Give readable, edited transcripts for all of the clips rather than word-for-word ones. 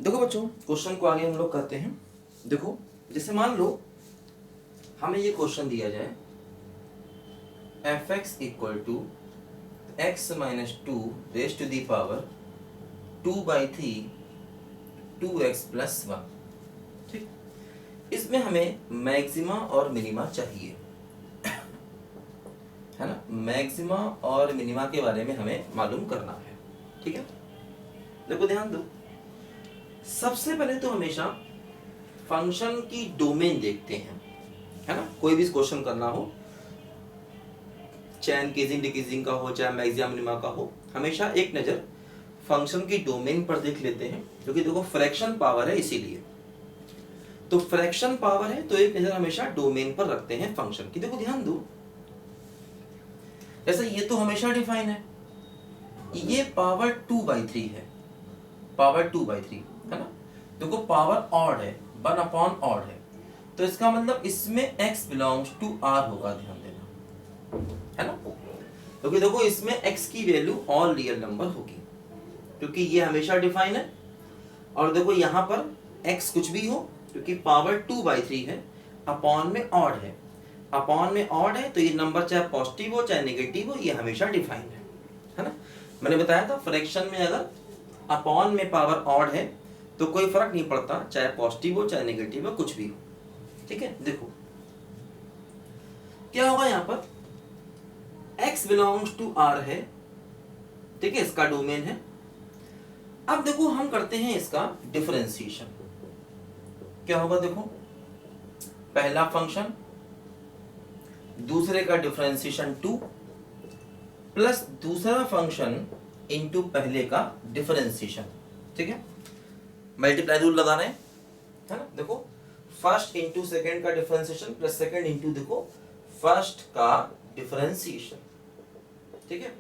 देखो बच्चों, क्वेश्चन को आगे हम लोग करते हैं। देखो, जैसे मान लो हमें ये क्वेश्चन दिया जाए f x equal to x minus two raise to the power 2/3 2x plus 1। ठीक, इसमें हमें मैक्सिमा और मिनिमा चाहिए, है ना। मैक्सिमा और मिनिमा के बारे में हमें मालूम करना है। ठीक है, देखो ध्यान दो। सबसे पहले तो हमेशा फंक्शन की डोमेन देखते हैं, है ना। कोई भी क्वेश्चन करना हो, चाहे इंक्रीजिंग डिक्रीजिंग का हो, चाहे मैक्सिमा मिनिमा का हो, हमेशा एक नज़र फंक्शन की डोमेन पर देख लेते हैं, क्योंकि देखो फ्रैक्शन पावर है, इसीलिए तो फ्रैक्शन पावर है तो एक नज़र हमेशा डोमेन पर रखते हैं फंक्शन की। देखो ध्यान दो, जैसे ये तो हमेशा डिफाइन है, ये पावर 2/3 है, पावर 2/3 है ना। देखो पावर ऑड है, 1 ऑड है, तो इसका मतलब इसमें x बिलोंग्स टू r होगा, ध्यान देना, है ना। क्योंकि देखो इसमें x की वैल्यू ऑल रियल नंबर होगी, क्योंकि ये हमेशा डिफाइन है। और देखो यहाँ पर x कुछ भी हो, क्योंकि पावर 2/3 है, अपॉन में ऑड है, अपॉन में ऑड है, तो ये नंबर चाहे पॉजिटिव हो चाहे नेगेटिव हो, ये हमेशा डिफाइन है ना। मैंने बताया था फ्रैक्शन में अगर अपॉन में पावर ऑड है तो कोई फर्क नहीं पड़ता, चाहे पॉजिटिव हो चाहे नेगेटिव हो, कुछ भी हो। ठीक है, देखो क्या होगा, यहाँ पर x बिलोंग्स टू r है, ठीक है, इसका डोमेन है। अब देखो हम करते हैं इसका डिफरेंशिएशन। क्या होगा, देखो पहला फंक्शन, दूसरे का डिफरेंशिएशन 2 प्लस दूसरा फंक्शन इनटू पहले का डिफरेंशिएशन। ठीक है, मल्टीप्लाई रूल लगा रहे हैं, है ना। देखो फर्स्ट इंटू सेकेंड का डिफरेंशिएशन प्लस सेकेंड इंटू देखो फर्स्ट का डिफरेंशिएशन। ठीक है,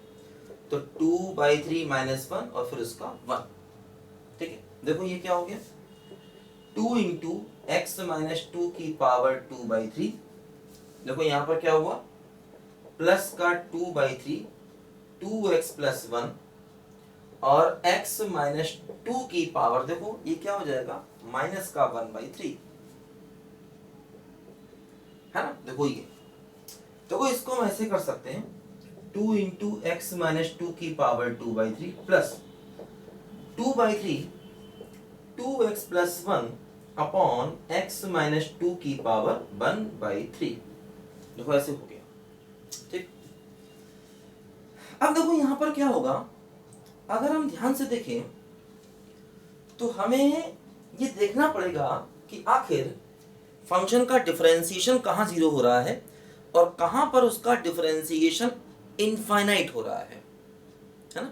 तो 2/3 माइनस 1 और फिर उसका 1। ठीक है, देखो ये क्या हो गया, 2 इंटू एक्स माइनस 2 की पावर 2/3। देखो यहां पर क्या हुआ, प्लस का 2/3 2x प्लस 1 और x माइनस 2 की पावर, देखो ये क्या हो जाएगा, माइनस का 1/3, है ना। देखो ये, देखो इसको हम ऐसे कर सकते हैं, 2 इंटू एक्स माइनस 2 की power 2/3 plus 2/3 2x plus 1 upon x minus 2 की पावर 1/3। देखो ऐसे हो गया। ठीक, अब देखो यहां पर क्या होगा, अगर हम ध्यान से देखें तो हमें ये देखना पड़ेगा कि आखिर फंक्शन का डिफरेंशिएशन कहाँ जीरो हो रहा है और कहाँ पर उसका डिफरेंशिएशन इनफाइनाइट हो रहा है ना।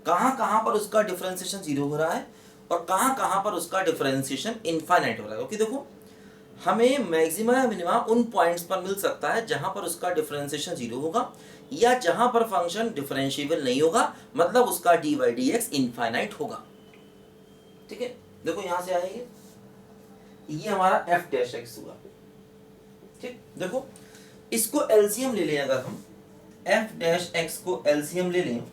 कहाँ कहाँ पर उसका डिफरेंशिएशन जीरो हो रहा है और कहाँ कहाँ पर उसका डिफरेंशिएशन इनफाइनाइट हो रहा है। क्योंकि देखो हमें मैक्सिमा या मिनिमा उन पॉइंट्स पर मिल सकता है जहां पर उसका डिफरेंशिएशन जीरो होगा या जहां पर फंक्शन डिफरेंशिएबल नहीं होगा, मतलब उसका dy/dx इनफाइनाइट होगा। ठीक है, देखो यहां से आएंगे, ये हमारा f' हुआ। ठीक, देखो इसको एलसीएम ले लें, अगर हम f' को एलसीएम ले लें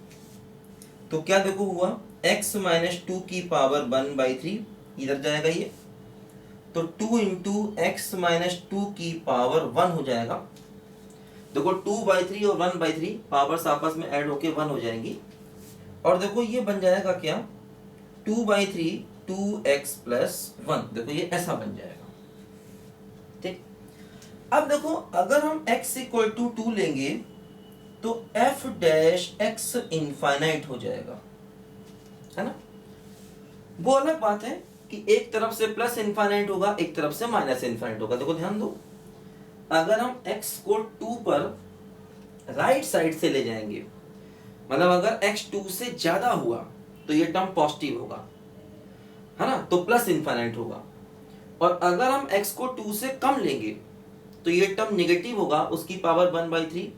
तो क्या देखो हुआ, x माइनस 2 की पावर 1/3 इधर जाएगा ये, तो 2 इंटू एक्स माइनस 2 की पावर 1 हो जाएगा। देखो 2/3 और 1/3 पावर्स आपस में ऐड होके 1 हो जाएंगी, और देखो ये बन जाएगा क्या, 2/3 2x प्लस 1। देखो ये ऐसा बन जाएगा। ठीक, अब देखो अगर हम x इक्वल टू 2 लेंगे तो f' इनफाइनाइट हो जाएगा, है ना। वो अलग बात है कि एक तरफ से प्लस इनफाइनाइट होगा, एक तरफ से माइनस इनफाइनाइट होगा। देखो ध्यान दो, अगर हम x को 2 पर राइट साइड से ले जाएंगे, मतलब अगर x 2 से ज्यादा हुआ तो ये टर्म पॉजिटिव होगा, है ना, तो प्लस इनफाइनाइट होगा। और अगर हम x को 2 से कम लेंगे तो ये टर्म नेगेटिव होगा, उसकी पावर 1/3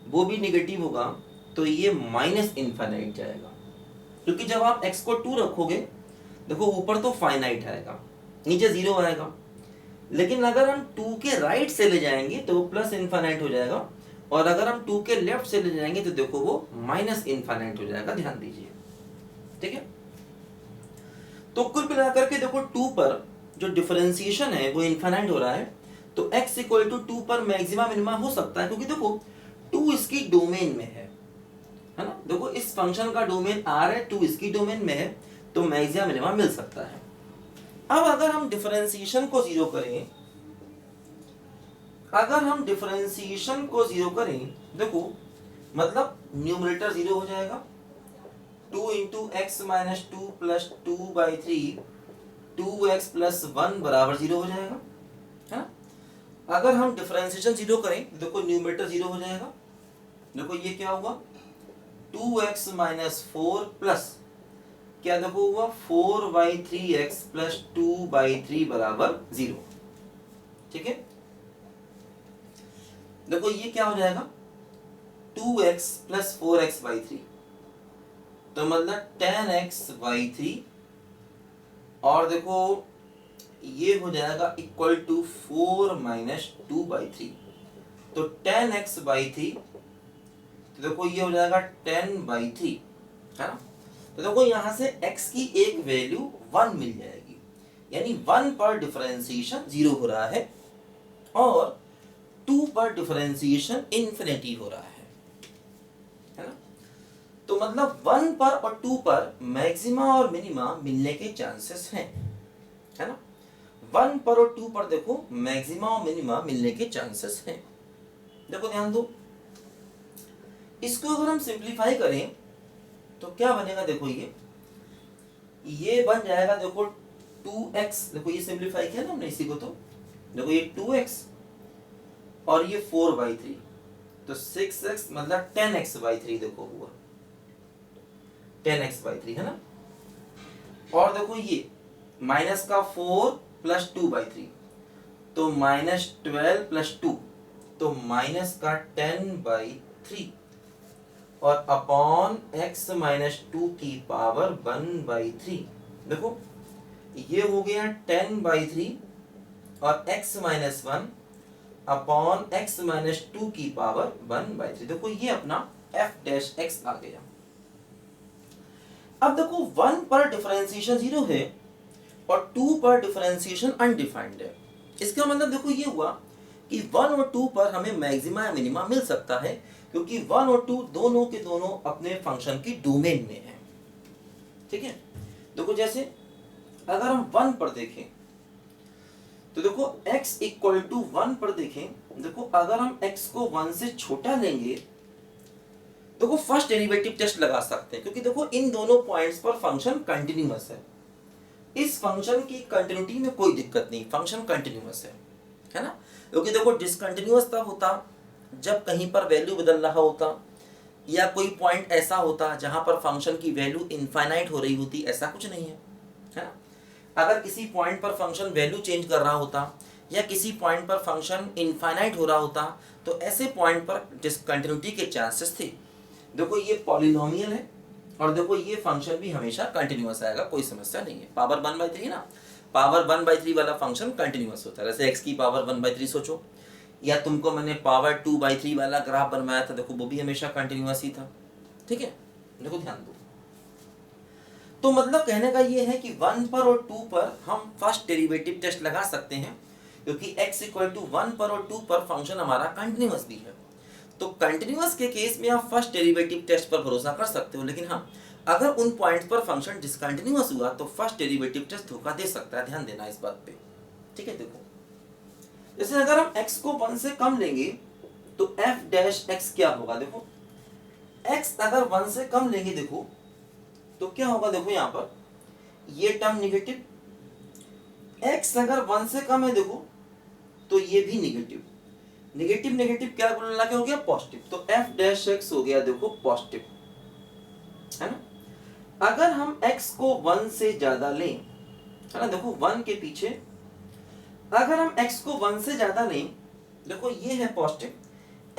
वो भी नेगेटिव होगा, तो ये माइनस इनफाइनाइट जाएगा। क्योंकि जब आप x को 2 रखोगे, देखो ऊपर तो फाइनाइट आएगा, नीचे 0 आएगा, लेकिन अगर हम 2 के राइट से ले जाएंगे तो वो प्लस इनफाइनाइट हो जाएगा, और अगर हम 2 के लेफ्ट से ले जाएंगे तो देखो वो माइनस इनफाइनाइट हो जाएगा। ध्यान दीजिए, ठीक है। तो कुल मिलाकर के देखो 2 पर जो डिफरेंशिएशन है वो इनफाइनाइट हो रहा है, तो x इक्वल टू 2 पर मैक्सिमा मिनिमा हो सकता है, क्योंकि देखो 2 इसकी डोमेन में है ना। देखो इस फंक्शन का डोमेन R है, 2 इसकी डोमेन में है, तो मैक्सिमा मिनिमा मिल सकता है। अब अगर हम डिफरेंशिएशन को जीरो करें, देखो मतलब न्यूमरेटर जीरो हो जाएगा, 2 into x minus 2 plus 2/3 2x plus 1 बराबर जीरो हो जाएगा, है ना। अगर हम डिफरेंशिएशन जीरो करें तो देखो न्यूमरेटर जीरो हो जाएगा। देखो ये क्या हुआ, 2x माइनस 4 प्लस क्या देखो हुआ 4/3x प्लस 2/3 बराबर जीरो। ठीक है, देखो ये क्या हो जाएगा 2x प्लस 4x/3, तो मतलब 10x/3, और देखो ये हो जाएगा इक्वल टू 4 माइनस 2/3, तो 10x/3, तो देखो ये हो जाएगा 10/3, है ना। तो देखो यहां से x की एक वैल्यू 1 मिल जाएगी, यानी 1 पर डिफरेंशिएशन 0 हो रहा है और 2 पर डिफरेंशिएशन इन्फिनिटी हो रहा है ना। तो मतलब 1 पर और 2 पर मैक्सिमा और मिनिमा मिलने के चांसेस हैं, है ना। 1 पर और 2 पर देखो मैक्सिमा और मिनिमा मिलने के चांसेस हैं। देखो ध्यान दो, इसको अगर हम सिंप्लीफाई करें तो क्या बनेगा, देखो ये बन जाएगा देखो 2x, देखो ये सिंप्लीफाई किया ना हमने इसी को, तो देखो ये 2x और ये 4/3, तो 6x मतलब 10x/3 देखो हुआ 10x/3, है ना। और देखो ये माइनस का 4 प्लस 2/3, तो -12 प्लस 2, तो माइनस का 10/3, और अपॉन x माइनस 2 की पावर 1/3। देखो ये हो गया 10/3 और x minus 1 upon x minus 2 की पावर 1/3। देखो ये अपना f' आ गया। अब देखो 1 पर डिफरेंशिएशन 0 है और 2 पर डिफरेंशिएशन अनडिफाइंड है। इसका मतलब देखो ये हुआ कि 1 और 2 पर हमें मैक्सिमा या मिनिमा मिल सकता है, क्योंकि 1 और 2 दोनों के दोनों अपने फंक्शन की डोमेन में हैं। ठीक है, देखो जैसे अगर हम 1 पर देखें तो देखो x इक्वल टू 1 पर देखें, देखो अगर हम x को 1 से छोटा लेंगे, देखो फर्स्ट डेरिवेटिव टेस्ट लगा सकते हैं, क्योंकि देखो इन दोनों पॉइंट्स पर फंक्शन कंटिन्यूअस है। इस फंक्शन की कंटिन्यूटी में कोई दिक्कत नहीं, फंक्शन कंटिन्यूअस है ना। क्योंकि देखो डिसकंटिन्यूअस तब होता जब कहीं पर वैल्यू बदल रहा होता, या कोई पॉइंट ऐसा होता जहां पर फंक्शन की वैल्यू इनफाइनाइट हो रही होती, ऐसा कुछ नहीं है ना। अगर किसी पॉइंट पर फंक्शन वैल्यू चेंज कर रहा होता या किसी पॉइंट पर फंक्शन इनफाइनाइट हो रहा होता, तो ऐसे पॉइंट पर डिसकंटिन्यूटी के चांसेस थे। देखो ये पॉलिनोमियल है और देखो ये फंक्शन भी हमेशा कंटिन्यूअस आएगा, कोई समस्या नहीं है। पावर 1/3 ना, पावर 1/3 वाला फंक्शन कंटिन्यूअस होता है। जैसे x की पावर 1/3 सोचो, या तुमको मैंने पावर 2/3 वाला ग्राफ बनवाया था, देखो वो भी हमेशा कंटिन्यूअस ही था। ठीक है, देखो ध्यान दो, तो मतलब कहने का ये है कि 1 पर और 2 पर हम फर्स्ट डेरिवेटिव टेस्ट लगा सकते हैं, क्योंकि x इक्वल टू 1 पर और 2 पर फंक्शन हमारा कंटिन्यूअस भी है। तो कंटिन्यूअस के केस में आप फर्स्ट डेरिवेटिव टेस्ट पर भरोसा कर सकते हो, लेकिन हाँ अगर उन पॉइंट्स पर फंक्शन डिसकंटिन्यूअस हुआ तो फर्स्ट डेरिवेटिव टेस्ट धोखा दे सकता है, ध्यान देना इस बात पे। ठीक है, देखो जैसे अगर हम x को 1 से कम लेंगे तो f' क्या होगा, देखो x अगर 1 से कम लेंगे देखो तो क्या होगा, देखो यहाँ पर ये टर्म निगेटिव, x अगर 1 से कम है देखो तो ये भी निगेटिव, नेगेटिव नेगेटिव क्या बोलना क्या हो गया, पॉजिटिव, तो f' हो गया देखो पॉजिटिव, है ना। अगर हम x को 1 से ज्यादा लें, है ना, देखो 1 के पीछे अगर हम x को 1 से ज्यादा लें, देखो ये है पॉजिटिव,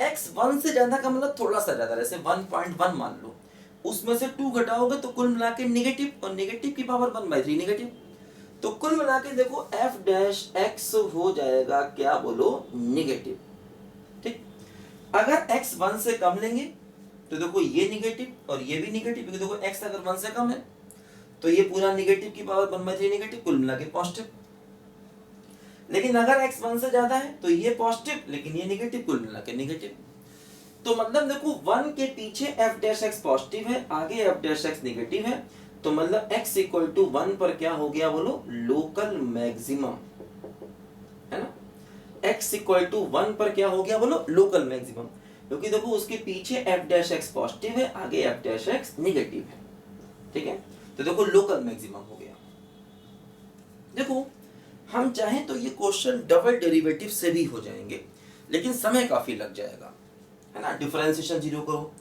x 1 से ज्यादा का मतलब थोड़ा सा ज्यादा, जैसे 1.1 मान लो, उसमें से 2 घटाओगे तो कुल मिला के निगेटिव, और निगेटिव की पावर 1/3 निगेटिव, तो कुल मिला के देखो f' हो जाएगा क्या बोलो, निगेटिव। ठीक, अगर x 1 से कम लेंगे तो देखो ये निगेटिव और ये भी निगेटिव, क्योंकि देखो x अगर 1 से कम है तो ये पूरा नेगेटिव की पावर 1/3 नेगेटिव, कुल मिला के पॉजिटिव। लेकिन अगर x 1 से ज्यादा है तो ये पॉजिटिव लेकिन ये नेगेटिव, कुल मिला के नेगेटिव। तो मतलब देखो 1 के पीछे f डैश x पॉजिटिव है, आगे f डैश x नेगेटिव है, तो मतलब x इक्वल टू 1 पर क्या हो गया बोलो, लोकल मैक्सिमम, है ना। x इक्वल टू 1 पर क्या हो गया बोलो, लोकल मैक्सिमम, क्योंकि देखो उसके पीछे f डैश x पॉजिटिव है, आगे f डैश x नेगेटिव है, ठीक है। तो देखो लोकल मैक्सिमम हो गया। देखो हम चाहें तो ये क्वेश्चन डबल डेरिवेटिव से भी हो जाएंगे, लेकिन समय काफी लग जाएगा, है ना। डिफरेंशिएशन जीरो करो,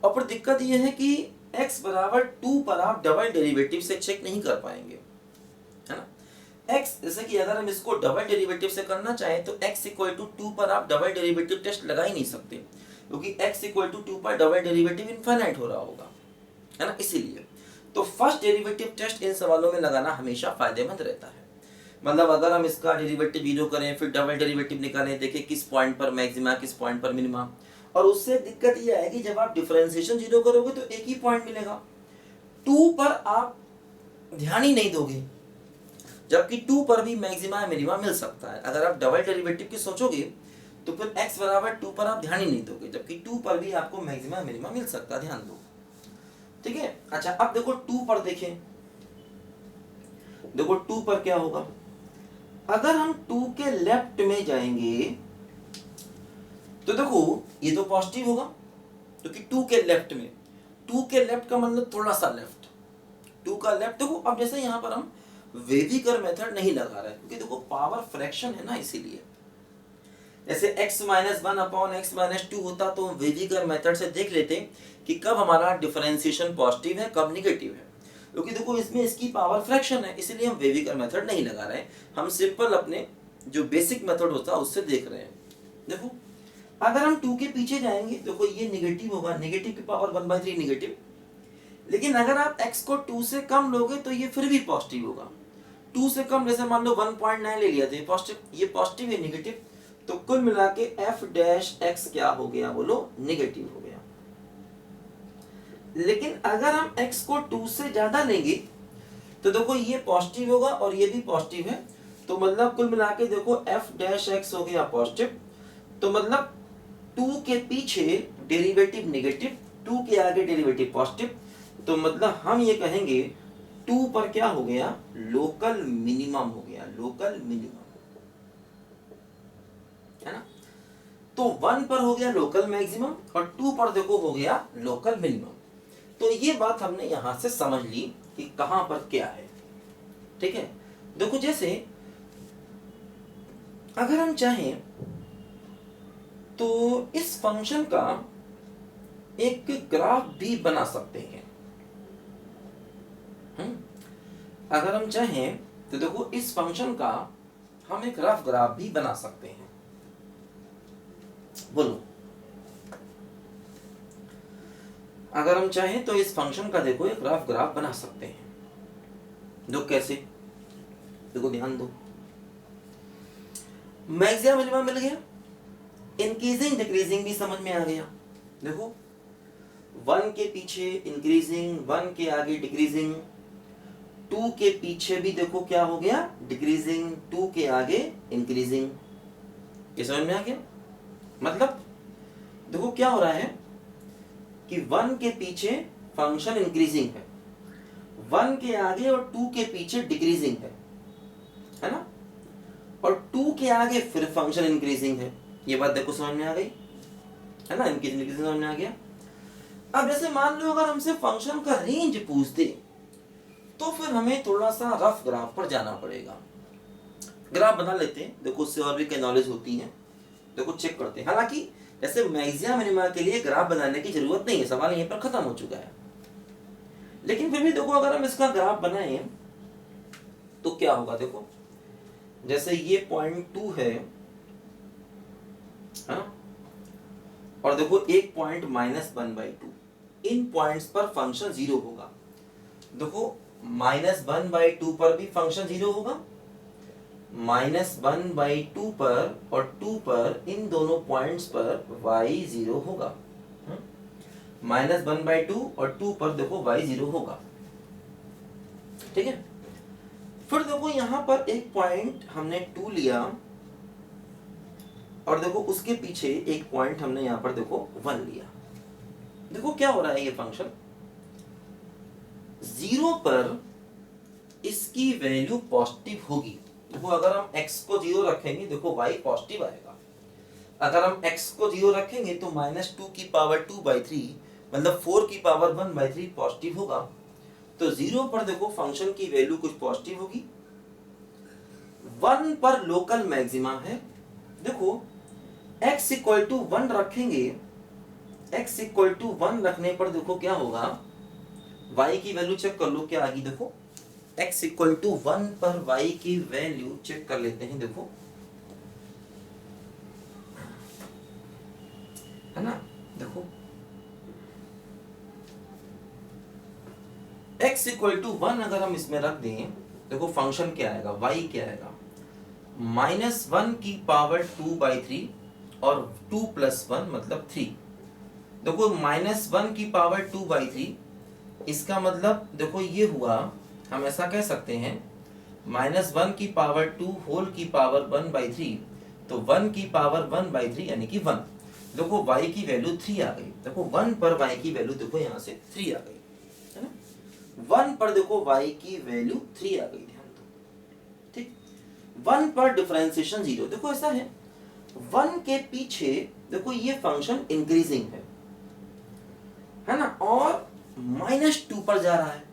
और पर दिक्कत ये है कि x बराबर 2 पर आप डबल डेरिवेटिव से चेक नहीं कर पाएंगे, है ना। x जैसे कि अगर हम इसको डबल डेरिवेटिव से करना चाहें तो x इक्वल टू 2 पर आप डबल डेरिवेटिव टेस्ट लगा ही नहीं सकते, क्योंकि x इक्वल टू 2 पर डबल डेरिवेटिव इनफाइनाइट हो रहा होगा, है ना। इसीलिए तो फर्स्ट डेरिवेटिव टेस्ट इन सवालों में लगाना हमेशा फायदेमंद रहता है। मतलब अगर हम इसका डेरिवेटिव जीरो करें, फिर डबल डेरिवेटिव निकालें, देखें किस पॉइंट पर मैक्सिमा किस पॉइंट पर मिनिमा, और उससे दिक्कत ये है कि जब आप डिफरेंशिएशन जीरो करोगे तो एक ही पॉइंट मिलेगा, 2 पर आप ध्यान ही नहीं दोगे, जबकि 2 पर भी मैक्सिमा या मिनिमा मिल सकता है। अगर आप डबल डेरिवेटिव की सोचोगे तो फिर x बराबर 2 पर आप ध्यान ही नहीं दोगे, जबकि 2 पर भी आपको मैक्सिमा मिनिमा मिल सकता है, ध्यान दो, ठीक है। अच्छा अब देखो 2 पर देखें, देखो 2 पर क्या होगा, अगर हम 2 के लेफ्ट में जाएंगे तो देखो ये तो पॉजिटिव होगा, क्योंकि 2 के लेफ्ट में, 2 के लेफ्ट का मतलब थोड़ा सा लेफ्ट, 2 का लेफ्ट। देखो अब जैसे यहाँ पर हम वेविकर मेथड नहीं लगा रहे, क्योंकि देखो पावर फ्रैक्शन है ना, इसीलिए। जैसे x minus 1 upon x minus 2 होता तो वेविकर मेथड से देख लेते कि कब हमारा डिफरेंशिएशन पॉजिटिव है कब निगेटिव है, क्योंकि देखो इसमें इसकी पावर फ्रैक्शन है, इसलिए हम वेविकर मेथड नहीं लगा रहे हैं, हम सिंपल अपने जो बेसिक मेथड होता है उससे देख रहे हैं। देखो अगर हम 2 के पीछे जाएंगे, देखो ये निगेटिव होगा, नेगेटिव की पावर 1/3 नेगेटिव, लेकिन अगर आप x को 2 से कम लोगे तो ये फिर भी पॉजिटिव होगा। 2 से कम जैसे मान लो 1.9 ले लिया तो ये पॉजिटिव, ये पॉजिटिव है नेगेटिव, तो कुल मिला के f डैश x क्या हो गया बोलो, नेगेटिव हो गया। लेकिन अगर हम x को 2 से ज्यादा लेंगे तो देखो ये पॉजिटिव होगा और ये भी पॉजिटिव है, तो मतलब कुल मिला के देखो f डैश x हो गया पॉजिटिव, तो मतलब 2 के पीछे डेरिवेटिव नेगेटिव, 2 के आगे डेरिवेटिव पॉजिटिव, तो मतलब हम ये कहेंगे 2 पर क्या हो गया, लोकल मिनिमम हो गया, लोकल मिनिमम, है ना। तो 1 पर हो गया लोकल मैक्सिमम और 2 पर देखो हो गया लोकल मिनिमम। तो ये बात हमने यहां से समझ ली कि कहां पर क्या है, ठीक है। देखो जैसे अगर हम चाहें तो इस फंक्शन का एक ग्राफ भी बना सकते हैं, अगर हम चाहें तो देखो इस फंक्शन का हम एक रफ ग्राफ भी बना सकते हैं, बोलो। अगर हम चाहें तो इस फंक्शन का देखो एक रफ ग्राफ बना सकते हैं, दो कैसे, देखो ध्यान दो, मैक्सिमम मिनिमम मिल गया, इंक्रीजिंग डिक्रीजिंग भी समझ में आ गया। देखो 1 के पीछे इंक्रीजिंग, 1 के आगे डिक्रीजिंग, 2 के पीछे भी देखो क्या हो गया डिक्रीजिंग, 2 के आगे इंक्रीजिंग, ये समझ में आ गया। मतलब देखो क्या हो रहा है कि 1 के पीछे फंक्शन इंक्रीजिंग है, 1 के आगे और 2 के पीछे डिक्रीजिंग है ना, और 2 के आगे फिर फंक्शन इंक्रीजिंग है, ये बात देखो समझ में आ गई, है ना, इंक्रीजिंग समझ में आ गया। अब जैसे मान लो अगर हमसे फंक्शन का रेंज पूछ दे तो फिर हमें थोड़ा सा रफ ग्राफ पर जाना पड़ेगा, ग्राफ बना लेते हैं, देखो उससे और भी कई नॉलेज होती है, देखो चेक करते हैं। हालांकि जैसे मैक्सिमा मिनिमा के लिए ग्राफ बनाने की जरूरत नहीं है, सवाल यहीं पर खत्म हो चुका है, लेकिन फिर भी देखो अगर हम इसका ग्राफ बनाएं तो क्या होगा, देखो जैसे ये पॉइंट 2 है ना, और देखो एक पॉइंट -1/2, इन पॉइंट्स पर फंक्शन 0 होगा। देखो -1/2 पर भी फंक्शन 0 होगा, -1/2 पर और 2 पर, इन दोनों पॉइंट्स पर y 0 होगा, -1/2 और 2 पर देखो y 0 होगा। ठीक है। फिर देखो यहाँ पर एक पॉइंट हमने 2 लिया और देखो उसके पीछे एक पॉइंट हमने यहाँ पर देखो 1 लिया। देखो क्या हो रहा है, ये फंक्शन 0 पर इसकी वैल्यू पॉजिटिव होगी। देखो अगर हम x को 0 रखेंगे देखो y पॉजिटिव आएगा। अगर हम x को 0 रखेंगे तो -2 की पावर 2/3 मतलब 4 की पावर 1/3 पॉजिटिव होगा। तो 0 पर देखो फंक्शन की वैल्यू कुछ पॉजिटिव होगी। 1 पर लोकल मैक्सिमा है। देखो x इक्वल टू 1 रखेंगे, x इक्वल टू 1 रखने पर देखो क्या होगा, y की वैल्यू चेक कर लो क्या आ गई। देखो x इक्वल टू 1 पर y की वैल्यू चेक कर लेते हैं। देखो है ना, देखो x इक्वल टू 1 अगर हम इसमें रख दें देखो फंक्शन क्या आएगा, y क्या आएगा, -1 की पावर 2/3 और 2 + 1 मतलब 3। देखो -1 की पावर 2/3 इसका मतलब देखो ये हुआ, हम ऐसा कह सकते हैं -1 की पावर 2 होल की पावर 1/3 तो 1 की पावर 1/3 यानी कि 1। देखो y की वैल्यू 3 आ गई। देखो 1 पर y की वैल्यू देखो यहाँ से 3 आ गई है ना। 1 पर देखो y की वैल्यू 3 आ गई, ध्यान दो, ठीक। 1 पर डिफरेंशिएशन 0। देखो ऐसा है 1 के पीछे देखो ये फंक्शन इंक्रीजिंग है ना, और -2 पर जा रहा है।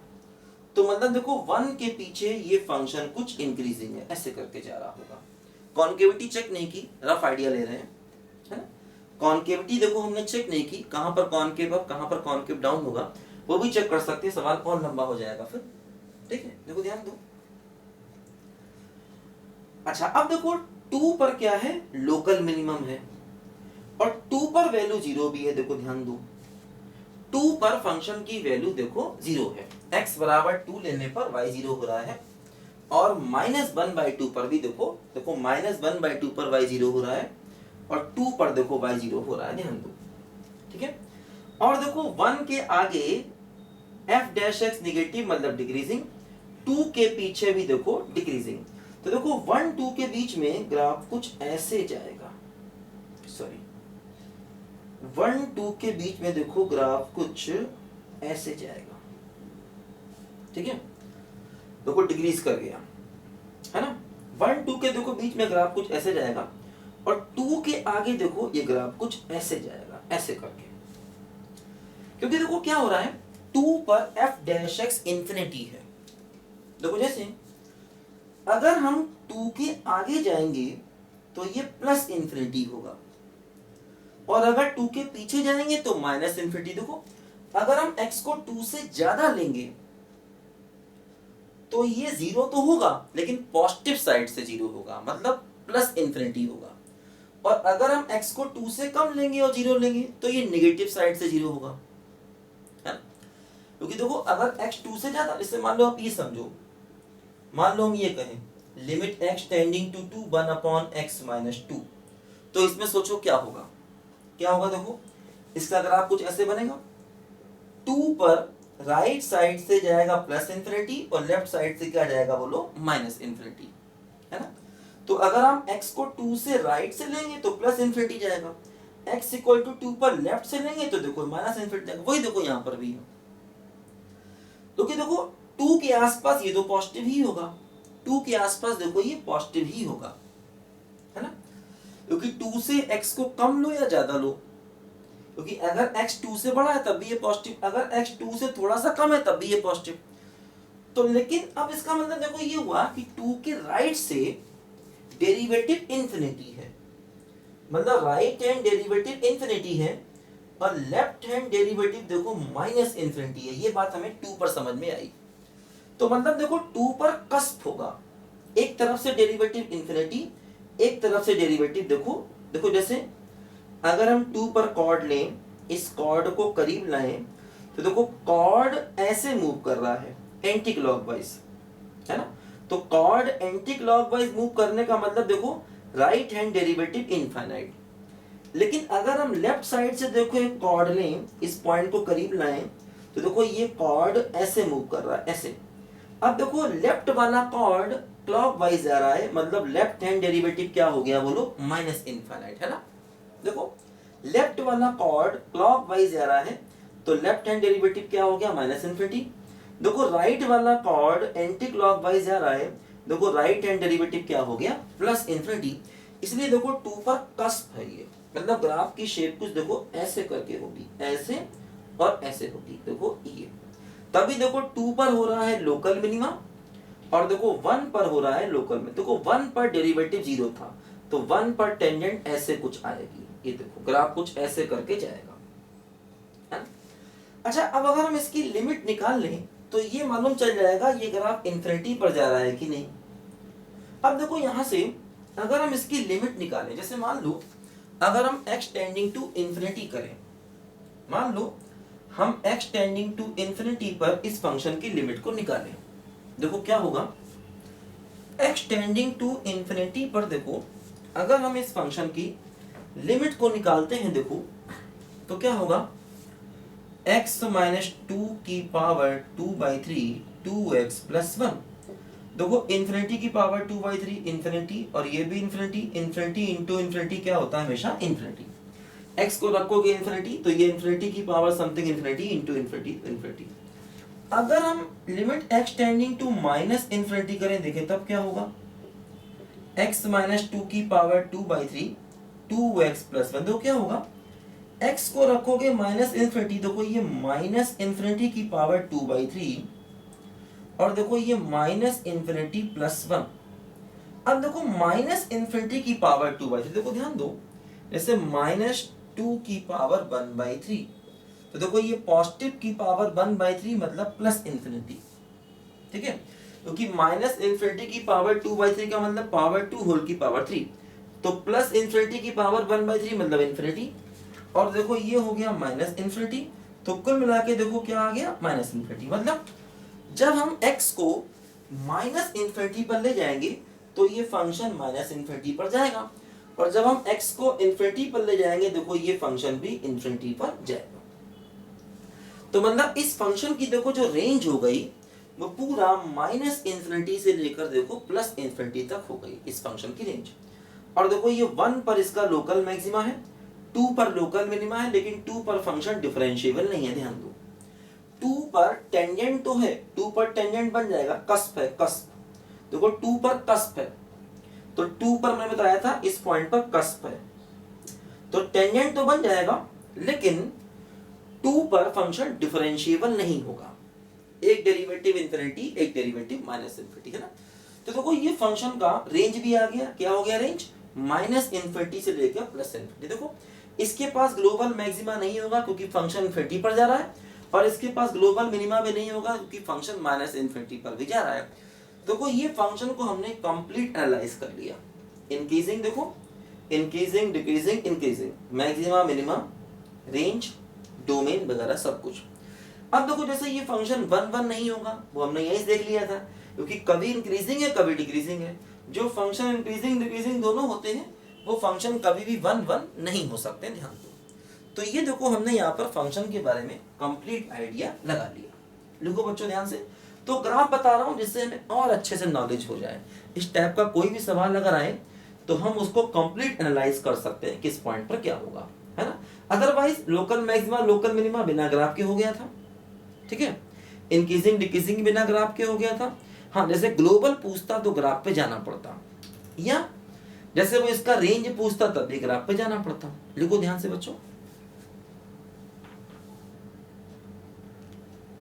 तो मतलब देखो 1 के पीछे ये फंक्शन कुछ इंक्रीजिंग है, ऐसे करके जा रहा होगा। कॉन्केविटी चेक नहीं की, रफ आइडिया ले रहे हैं है ना। कॉन्केविटी देखो हमने चेक नहीं की, कहां पर कॉन्केव अप कहां पर कॉन्केव डाउन होगा वो भी चेक कर सकते हैं, सवाल और लंबा हो जाएगा फिर, ठीक है। देखो ध्यान दो। अच्छा अब देखो 2 पर क्या है, लोकल मिनिमम है और 2 पर वैल्यू 0 भी है। देखो ध्यान दो, 2 पर फंक्शन की वैल्यू देखो 0 है। x बराबर 2 लेने पर y 0 हो रहा है और -1/2 पर भी देखो -1/2 पर y 0 हो रहा है और 2 पर देखो y 0 हो रहा है, ध्यान दो, ठीक है। और देखो 1 के आगे f' नेगेटिव मतलब डिक्रीजिंग, 2 के पीछे भी देखो डिक्रीजिंग। तो देखो 1 2 के बीच में ग्राफ कुछ ऐसे जाएगा, सॉरी 1 2 के बीच में देखो ग्राफ कुछ ऐसे जाएगा, ठीक है। देखो डिक्रीज कर गया है ना। 1 2 के देखो बीच में ग्राफ कुछ ऐसे जाएगा और 2 के आगे देखो ये ग्राफ कुछ ऐसे जाएगा, ऐसे करके। क्योंकि देखो क्या हो रहा है 2 पर f' इंफिनिटी है। देखो जैसे अगर हम 2 के आगे जाएंगे तो ये प्लस इंफिनिटी होगा और अगर 2 के पीछे जाएंगे तो माइनस इंफिनिटी। देखो अगर हम x को 2 से ज्यादा लेंगे तो ये 0 तो होगा लेकिन पॉजिटिव साइड से 0 होगा, मतलब प्लस इंफिनिटी होगा। और अगर हम x को 2 से कम लेंगे और 0 लेंगे तो ये नेगेटिव साइड से 0 होगा, है ना। क्योंकि देखो अगर x 2 से ज्यादा, इससे मान लो आप ये समझो, मान लो हम ये कहें limit x tending to 2 1/x - 2, तो इसमें सोचो क्या होगा, क्या होगा। देखो इसका ग्राफ कुछ ऐसे बनेगा, 2 पर राइट साइड से जाएगा प्लस इंफिनिटी और लेफ्ट साइड से क्या जाएगा बोलो, माइनस इंफिनिटी, है ना। तो अगर हम x को 2 से राइट से लेंगे तो प्लस इंफिनिटी जाएगा, x इक्वल टू 2 पर लेफ्ट से लेंगे तो देखो माइनस इंफिनिटी जाएगा। वही देखो यहाँ पर भी है, क्योंकि देखो 2 के आसपास ये तो पॉजिटिव ही होगा, 2 के आसपास देखो ये पॉजिटिव ही होगा, है ना। क्योंकि 2 से x को कम लो या ज्यादा लो, क्योंकि अगर x 2 से बड़ा है तब भी ये पॉजिटिव, अगर x 2 से थोड़ा सा कम है तब भी ये पॉजिटिव। तो लेकिन अब इसका मतलब देखो ये हुआ कि 2 के राइट से डेरिवेटिव इंफिनिटी है, मतलब राइट हैंड डेरिवेटिव इंफिनिटी है और लेफ्ट हैंड डेरिवेटिव देखो माइनस इंफिनिटी है। ये बात हमें 2 पर समझ में आई। तो मतलब देखो 2 पर कस्प होगा, एक तरफ से डेरिवेटिव इंफिनिटी, एक तरफ से डेरिवेटिव देखो जैसे अगर हम 2 पर कॉर्ड लें, इस कॉर्ड को करीब लाएं तो देखो कॉर्ड ऐसे मूव कर रहा है एंटी क्लॉकवाइज, है ना। तो कॉर्ड एंटी क्लॉकवाइज मूव करने का मतलब देखो राइट हैंड डेरिवेटिव इनफाइनाइट। लेकिन अगर हम लेफ्ट साइड से देखो एक कॉर्ड लें, इस पॉइंट को करीब लाएं तो देखो ये कॉर्ड ऐसे मूव कर रहा है, ऐसे। अब देखो लेफ्ट वाला कॉर्ड क्लॉकवाइज जा रहा है, मतलब लेफ्ट हैंड डेरिवेटिव क्या हो गया बोलो, माइनस इनफाइनाइट, है ना। देखो लेफ्ट वाला कॉर्ड क्लॉकवाइज जा रहा है तो लेफ्ट हैंड डेरिवेटिव क्या हो गया, माइनस इनफिनिटी। देखो राइट वाला कॉर्ड एंटी क्लॉकवाइज जा रहा है, देखो राइट हैंड डेरिवेटिव क्या हो गया, प्लस इनफिनिटी। इसलिए देखो 2 पर कस्प है ये, मतलब ग्राफ की शेप कुछ देखो ऐसे करके होगी, ऐसे और ऐसे होगी, देखो ये। तभी देखो 2 पर हो रहा है लोकल मिनिमा और देखो 1 पर हो रहा है लोकल में। देखो 1 पर डेरिवेटिव 0 था तो 1 पर टेंजेंट ऐसे कुछ आएगी, ये देखो ग्राफ कुछ ऐसे करके जाएगा, है ना। अच्छा अब अगर हम इसकी लिमिट निकाल लें तो ये मालूम चल जाएगा ये ग्राफ इन्फिनिटी पर जा रहा है कि नहीं। अब देखो यहां से अगर हम इसकी लिमिट निकालें, जैसे मान लो अगर हम x टेंडिंग टू इन्फिनिटी करें, मान लो हम x टेंडिंग टू इन्फिनिटी पर इस फंक्शन की लिमिट को निकालें, देखो क्या होगा, x टेंडिंग टू इन्फिनिटी पर देखो अगर हम इस फंक्शन की लिमिट को निकालते हैं देखो तो क्या होगा, x माइनस 2 की पावर 2/3 2x प्लस 1। देखो इन्फिनिटी की पावर 2/3 इन्फिनिटी और ये भी इन्फिनिटी, इन्फिनिटी इंटू इन्फिनिटी क्या होता है हमेशा इन्फिनिटी। x को रखोगे इन्फिनिटी तो ये इन्फिनिटी की power something infinity into infinity infinity. अगर हम limit x tending to minus infinity करें देखें तब क्या होगा, x माइनस 2 की पावर 2/3 2x प्लस 1। देखो क्या होगा, x को रखोगे माइनस इन्फिनिटी, देखो ये माइनस इन्फिनिटी की पावर 2/3 और देखो ये माइनस इन्फिनिटी प्लस 1। अब देखो माइनस इन्फिनिटी की पावर 2/3, देखो ध्यान दो, जैसे माइनस 2 की पावर 1/3 तो देखो ये पॉजिटिव की पावर 1/3 मतलब प्लस इन्फिनिटी, ठीक है, क्योंकि माइनस इन्फिनिटी की पावर 2/3 का मतलब पावर 2 होल की पावर 3, तो प्लस इन्फिनिटी की पावर 1/3 मतलब इन्फिनिटी, और देखो ये हो गया माइनस इन्फिनिटी, तो कुल मिला के देखो क्या आ गया, माइनस इन्फिनिटी। मतलब जब हम x को माइनस इन्फिनिटी पर ले जाएंगे तो ये फंक्शन माइनस इन्फिनिटी पर जाएगा, और जब हम x को इन्फिनिटी पर ले जाएंगे देखो ये फंक्शन भी इन्फिनिटी पर जाएगा। तो मतलब इस फंक्शन की देखो जो रेंज हो गई वो पूरा माइनस इन्फिनिटी से लेकर देखो प्लस इन्फिनिटी तक हो गई इस फंक्शन की रेंज। और देखो ये 1 पर इसका लोकल मैक्सिमा है, 2 पर लोकल मिनिमा है, लेकिन 2 पर फंक्शन डिफरेंशिएबल नहीं है, ध्यान दो। 2 पर टेंजेंट तो है, 2 पर टेंजेंट बन जाएगा, कस्प है, कस्प, देखो 2 पर कस्प है, तो 2 पर मैंने बताया था इस पॉइंट पर कस्प है, तो टेंजेंट तो बन जाएगा लेकिन 2 पर फंक्शन डिफरेंशिएबल नहीं होगा, एक डेरिवेटिव इन्फिनिटी एक डेरिवेटिव माइनस इन्फिनिटी, है ना। तो देखो ये फंक्शन का रेंज भी आ गया, क्या हो गया रेंज, माइनस इन्फिनिटी से लेकर प्लस इन्फिनिटी। देखो इसके पास ग्लोबल मैक्सिमा नहीं होगा क्योंकि फंक्शन इन्फिनिटी पर जा रहा है, और इसके पास ग्लोबल मिनिमा भी नहीं होगा क्योंकि फंक्शन माइनस इन्फिनिटी पर भी जा रहा है। देखो ये फंक्शन को हमने कंप्लीट एनालाइज कर लिया, इंक्रीजिंग, देखो increasing decreasing increasing, maxima minima range domain वगैरह सब कुछ। अब देखो जैसे ये फंक्शन 1 नहीं होगा वो हमने यही देख लिया था, क्योंकि कभी इंक्रीजिंग है कभी डिक्रीजिंग है, जो फंक्शन इंक्रीजिंग डिक्रीजिंग दोनों होते हैं वो फंक्शन कभी भी 1 नहीं हो सकते, ध्यान दो। तो ये देखो हमने यहाँ पर फंक्शन के बारे में कंप्लीट आइडिया लगा लिया, लिखो बच्चों ध्यान से। तो ग्राफ बता रहा हूँ जिससे हमें और अच्छे से नॉलेज हो जाए, इस टाइप का कोई भी सवाल अगर आए तो हम उसको कंप्लीट एनालाइज कर सकते हैं किस पॉइंट पर क्या होगा, है ना। Otherwise local maxima local minima बिना ग्राफ के हो गया था, ठीक है, इंक्रीजिंग डिक्रीजिंग बिना ग्राफ के हो गया था। हाँ जैसे ग्लोबल पूछता तो ग्राफ पे जाना पड़ता, या जैसे वो इसका रेंज पूछता तब भी ग्राफ पे जाना पड़ता। लिखो ध्यान से बच्चों।